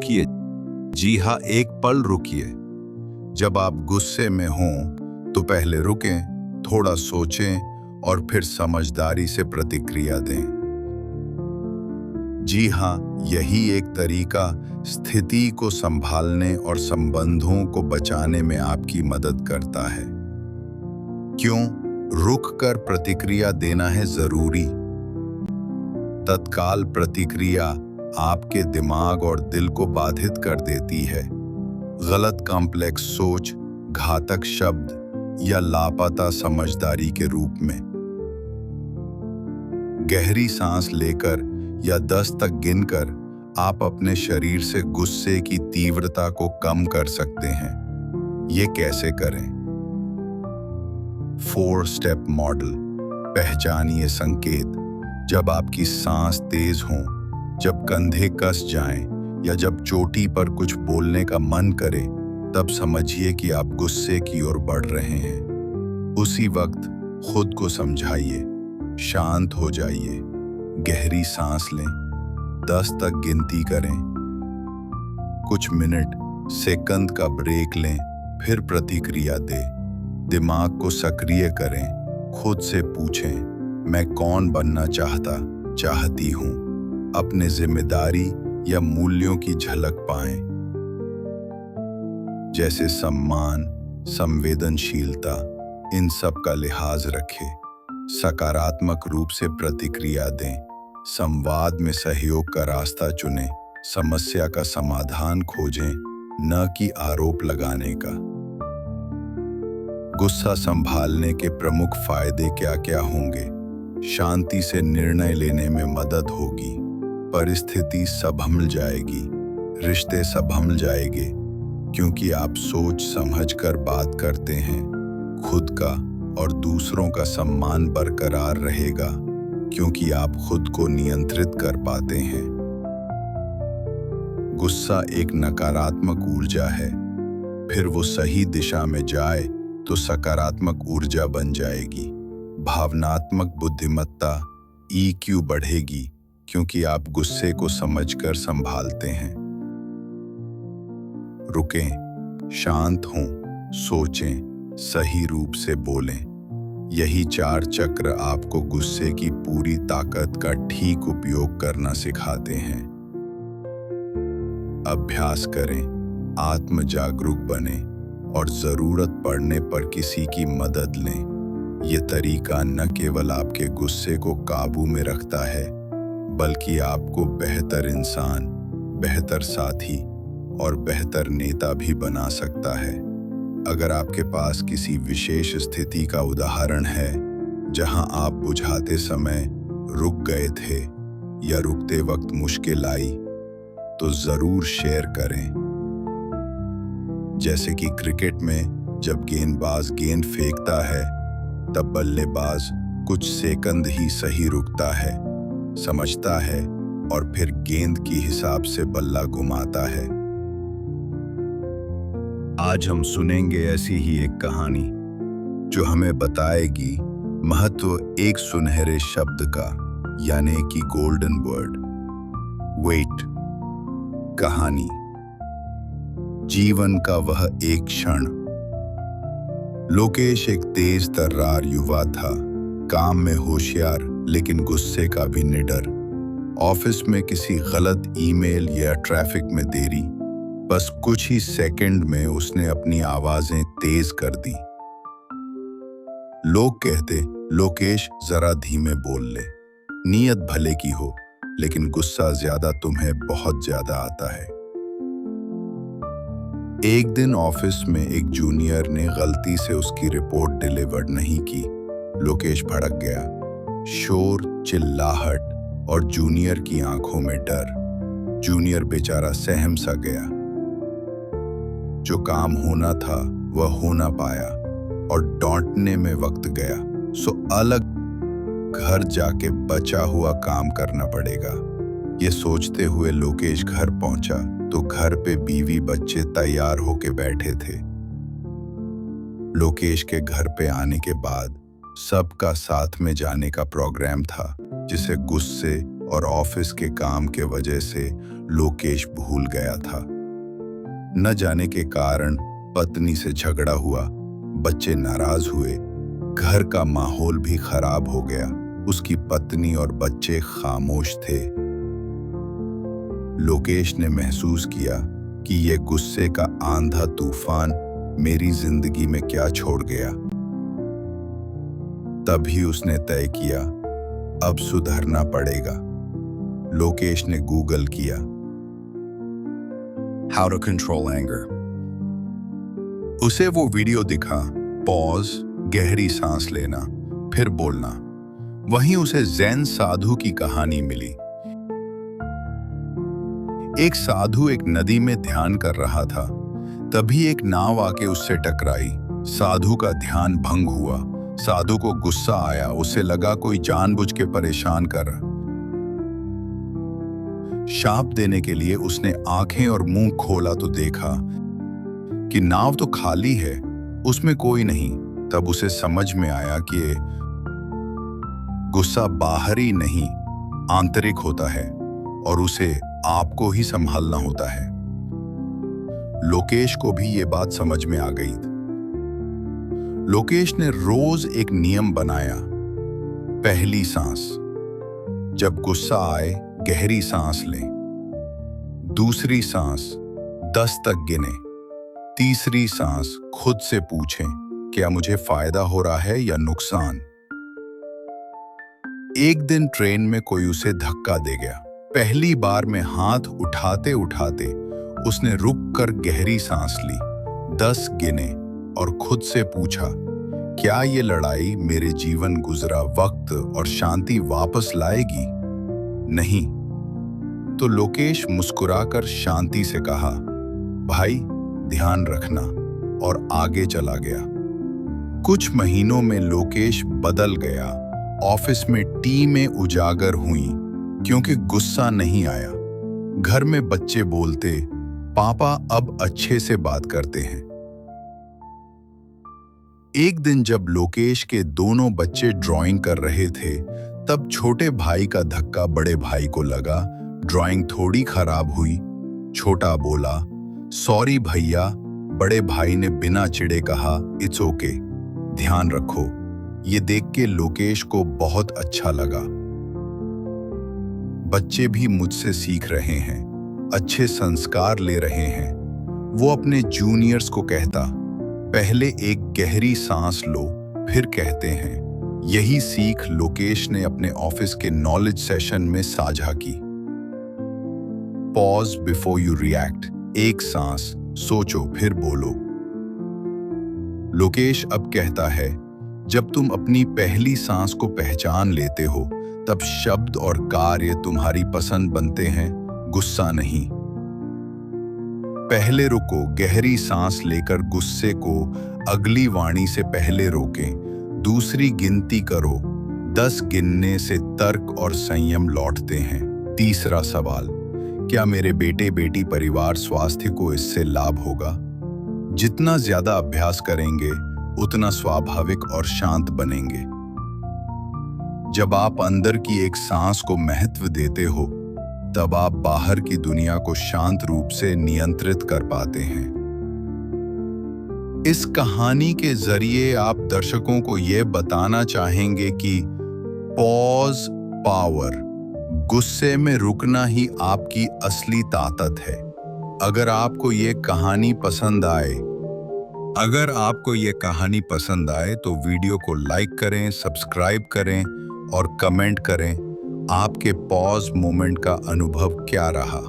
रुकिए। जी हाँ, एक पल रुकिए। जब आप गुस्से में हों तो पहले रुकें, थोड़ा सोचें और फिर समझदारी से प्रतिक्रिया दें। जी हाँ, यही एक तरीका स्थिति को संभालने और संबंधों को बचाने में आपकी मदद करता है। क्यों रुक कर प्रतिक्रिया देना है जरूरी? तत्काल प्रतिक्रिया आपके दिमाग और दिल को बाधित कर देती है। गलत कॉम्प्लेक्स सोच, घातक शब्द या लापता समझदारी के रूप में। गहरी सांस लेकर या 10 तक गिनकर आप अपने शरीर से गुस्से की तीव्रता को कम कर सकते हैं। ये कैसे करें? 4 स्टेप मॉडल। पहचानिए संकेत। जब आपकी सांस तेज हो, जब कंधे कस जाएं या जब चोटी पर कुछ बोलने का मन करे, तब समझिए कि आप गुस्से की ओर बढ़ रहे हैं। उसी वक्त खुद को समझाइए, शांत हो जाइए, गहरी सांस लें, 10 तक गिनती करें, कुछ मिनट, सेकंड का ब्रेक लें, फिर प्रतिक्रिया दें। दिमाग को सक्रिय करें, खुद से पूछें, मैं कौन बनना चाहती हूँ? अपने जिम्मेदारी या मूल्यों की झलक पाएं, जैसे सम्मान, संवेदनशीलता, इन सब का लिहाज रखें। सकारात्मक रूप से प्रतिक्रिया दें, संवाद में सहयोग का रास्ता चुनें, समस्या का समाधान खोजें, न कि आरोप लगाने का। गुस्सा संभालने के प्रमुख फायदे क्या क्या होंगे? शांति से निर्णय लेने में मदद होगी, परिस्थिति संभल जाएगी, रिश्ते संभल जाएंगे, क्योंकि आप सोच समझ कर बात करते हैं। खुद का और दूसरों का सम्मान बरकरार रहेगा, क्योंकि आप खुद को नियंत्रित कर पाते हैं। गुस्सा एक नकारात्मक ऊर्जा है, फिर वो सही दिशा में जाए तो सकारात्मक ऊर्जा बन जाएगी। भावनात्मक बुद्धिमत्ता EQ बढ़ेगी, क्योंकि आप गुस्से को समझकर संभालते हैं। रुकें, शांत हों, सोचें, सही रूप से बोलें। यही 4 चक्र आपको गुस्से की पूरी ताकत का ठीक उपयोग करना सिखाते हैं। अभ्यास करें, आत्म जागरूक बनें और जरूरत पड़ने पर किसी की मदद लें। ये तरीका न केवल आपके गुस्से को काबू में रखता है, बल्कि आपको बेहतर इंसान, बेहतर साथी और बेहतर नेता भी बना सकता है। अगर आपके पास किसी विशेष स्थिति का उदाहरण है जहां आप बुझाते समय रुक गए थे या रुकते वक्त मुश्किल आई, तो जरूर शेयर करें। जैसे कि क्रिकेट में जब गेंदबाज गेंद फेंकता है, तब बल्लेबाज कुछ सेकंड ही सही रुकता है, समझता है और फिर गेंद की हिसाब से बल्ला घुमाता है। आज हम सुनेंगे ऐसी ही एक कहानी जो हमें बताएगी महत्व एक सुनहरे शब्द का, यानी कि गोल्डन वर्ड, वेट। कहानी। जीवन का वह एक क्षण। लोकेश एक तेज तर्रार युवा था, काम में होशियार लेकिन गुस्से का भी निडर। ऑफिस में किसी गलत ईमेल या ट्रैफिक में देरी, बस कुछ ही सेकंड में उसने अपनी आवाजें तेज कर दी। लोग कहते, लोकेश जरा धीमे बोल ले, नीयत भले की हो, लेकिन गुस्सा ज्यादा तुम्हें बहुत ज्यादा आता है। एक दिन ऑफिस में एक जूनियर ने गलती से उसकी रिपोर्ट डिलीवर नहीं की। लोकेश भड़क गया। शोर, चिल्लाहट और जूनियर की आंखों में डर। जूनियर बेचारा सहम सा गया। जो काम होना था वह हो ना पाया और डांटने में वक्त गया, सो अलग घर जाके बचा हुआ काम करना पड़ेगा। ये सोचते हुए लोकेश घर पहुंचा तो घर पे बीवी बच्चे तैयार होके बैठे थे। लोकेश के घर पे आने के बाद सबका साथ में जाने का प्रोग्राम था, जिसे गुस्से और ऑफिस के काम के वजह से लोकेश भूल गया था। न जाने के कारण पत्नी से झगड़ा हुआ, बच्चे नाराज हुए, घर का माहौल भी खराब हो गया। उसकी पत्नी और बच्चे खामोश थे। लोकेश ने महसूस किया कि यह गुस्से का आंधा तूफान मेरी जिंदगी में क्या छोड़ गया। तभी उसने तय किया, अब सुधरना पड़ेगा। लोकेश ने गूगल किया हाउ टू कंट्रोल एंगर। उसे वो वीडियो दिखा, पॉज, गहरी सांस लेना, फिर बोलना। वहीं उसे ज़ेन साधु की कहानी मिली। एक साधु एक नदी में ध्यान कर रहा था। तभी एक नाव आके उससे टकराई। साधु का ध्यान भंग हुआ। साधु को गुस्सा आया। उसे लगा कोई जानबूझ के परेशान कर रहा। शाप देने के लिए उसने आंखें और मुंह खोला तो देखा कि नाव तो खाली है, उसमें कोई नहीं। तब उसे समझ में आया कि गुस्सा बाहरी नहीं, आंतरिक होता है और उसे आपको ही संभालना होता है। लोकेश को भी ये बात समझ में आ गई। लोकेश ने रोज एक नियम बनाया। पहली सांस, जब गुस्सा आए गहरी सांस लें। दूसरी सांस, 10 तक गिने। तीसरी सांस, खुद से पूछें, क्या मुझे फायदा हो रहा है या नुकसान। एक दिन ट्रेन में कोई उसे धक्का दे गया। पहली बार में हाथ उठाते उठाते उसने रुक कर गहरी सांस ली, 10 गिने और खुद से पूछा, क्या ये लड़ाई मेरे जीवन गुजरा वक्त और शांति वापस लाएगी? नहीं। तो लोकेश मुस्कुराकर शांति से कहा, भाई ध्यान रखना, और आगे चला गया। कुछ महीनों में लोकेश बदल गया। ऑफिस में टीमें उजागर हुईं क्योंकि गुस्सा नहीं आया। घर में बच्चे बोलते, पापा अब अच्छे से बात करते हैं। एक दिन जब लोकेश के दोनों बच्चे ड्राइंग कर रहे थे, तब छोटे भाई का धक्का बड़े भाई को लगा। ड्राइंग थोड़ी खराब हुई। छोटा बोला, सॉरी भैया। बड़े भाई ने बिना चिढ़े कहा, इट्स ओके, ध्यान रखो। ये देख के लोकेश को बहुत अच्छा लगा। बच्चे भी मुझसे सीख रहे हैं, अच्छे संस्कार ले रहे हैं। वो अपने जूनियर्स को कहता, पहले एक गहरी सांस लो, फिर कहते हैं। यही सीख लोकेश ने अपने ऑफिस के नॉलेज सेशन में साझा की। Pause before you react. एक सांस, सोचो फिर बोलो। लोकेश अब कहता है, जब तुम अपनी पहली सांस को पहचान लेते हो, तब शब्द और कार्य तुम्हारी पसंद बनते हैं, गुस्सा नहीं। पहले रुको, गहरी सांस लेकर गुस्से को अगली वाणी से पहले रोकें। दूसरी गिनती करो, 10 गिनने से तर्क और संयम लौटते हैं। तीसरा सवाल, क्या मेरे बेटे बेटी परिवार स्वास्थ्य को इससे लाभ होगा? जितना ज्यादा अभ्यास करेंगे उतना स्वाभाविक और शांत बनेंगे। जब आप अंदर की एक सांस को महत्व देते हो, तब आप बाहर की दुनिया को शांत रूप से नियंत्रित कर पाते हैं। इस कहानी के जरिए आप दर्शकों को यह बताना चाहेंगे कि पॉज पावर, गुस्से में रुकना ही आपकी असली ताकत है। अगर आपको ये कहानी पसंद आए तो वीडियो को लाइक करें, सब्सक्राइब करें और कमेंट करें। आपके पॉज मोमेंट का अनुभव क्या रहा?